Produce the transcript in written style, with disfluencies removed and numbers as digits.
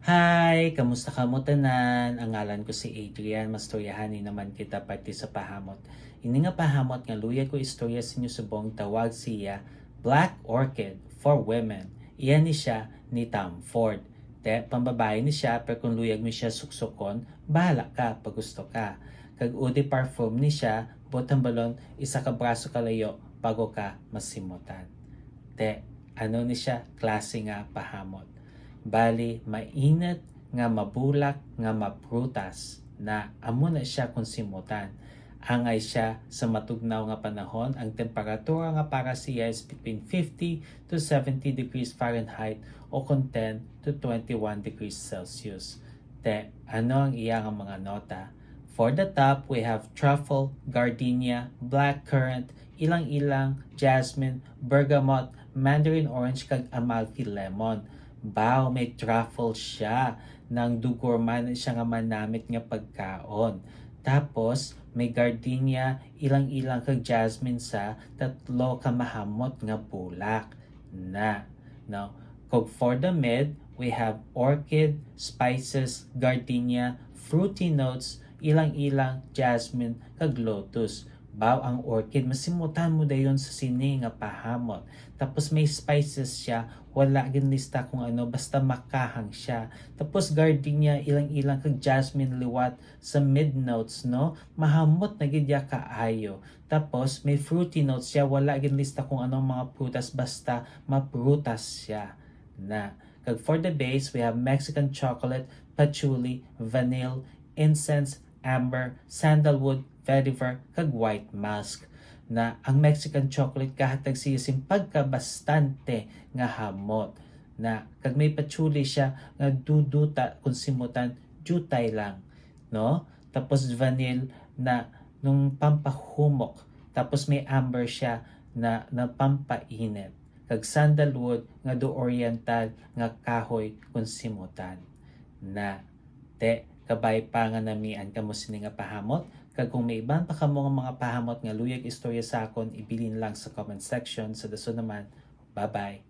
Hi! Kamusta ka mo tanan? Ang ngalan ko si Adrian. Mastoryahanin naman kita parte sa pahamot. Ini nga pahamot nga luya ko istorya sa inyo subong tawag siya Black Orchid for Women. Iyan ni siya ni Tom Ford. Pambabae ni siya pero kung luyag mo siya suksokon, bahala ka pag gusto ka. Kag udi parfum ni siya, botang balon, isa ka braso kalayo bago ka masimutan. Ano ni siya? Klase nga pahamot. Bali, mainit nga mabulak nga maprutas na amo na siya kung simutan. Angay siya sa matugnaw nga panahon. Ang temperatura nga para siya is between 50 to 70 degrees Fahrenheit o kung 10 to 21 degrees Celsius. Ano ang iyang mga nota? For the top, we have truffle, gardenia, blackcurrant, ilang-ilang, jasmine, bergamot, mandarin orange, kag amalfi lemon. Bao, may truffle siya. Nang dugorman siya nga manamit nga pagkaon. Tapos, may gardenia, ilang-ilang kag jasmine sa tatlo ka mahamot nga bulak na. Now, kog for the mid, we have orchid, spices, gardenia, fruity notes, ilang-ilang, jasmine, kag lotus. Bao ang orchid, masimutan mo dayon sa sini nga pahamot. Tapos may spices siya, wala gin lista kung ano, basta makahang siya. Tapos gardenia, ilang-ilang kag jasmine liwat sa mid notes, no? Mahamot na gid ya kaayo. Tapos may fruity notes siya, wala gin lista kung anong mga prutas, basta maprutas siya na. Kag for the base, we have Mexican chocolate, patchouli, vanilla, incense, amber, sandalwood, vetiver, kag white musk. Na ang Mexican chocolate kahatag siya simpag ka bastante nga hamot. Na kag may patchouli siya nga duduta kung simutan jutay lang, no? Tapos vanilla na nung pampahumok. Tapos may amber siya na pampainit. Kag sandalwood nga do oriental nga kahoy kung simutan. Na kabay pa nga namian kamo sini nga pahamot. Kag kung may iban pa kamo nga mga pahamot nga luyag istorya sa akon, ibilin lang sa comment section. Sa daso naman, bye-bye.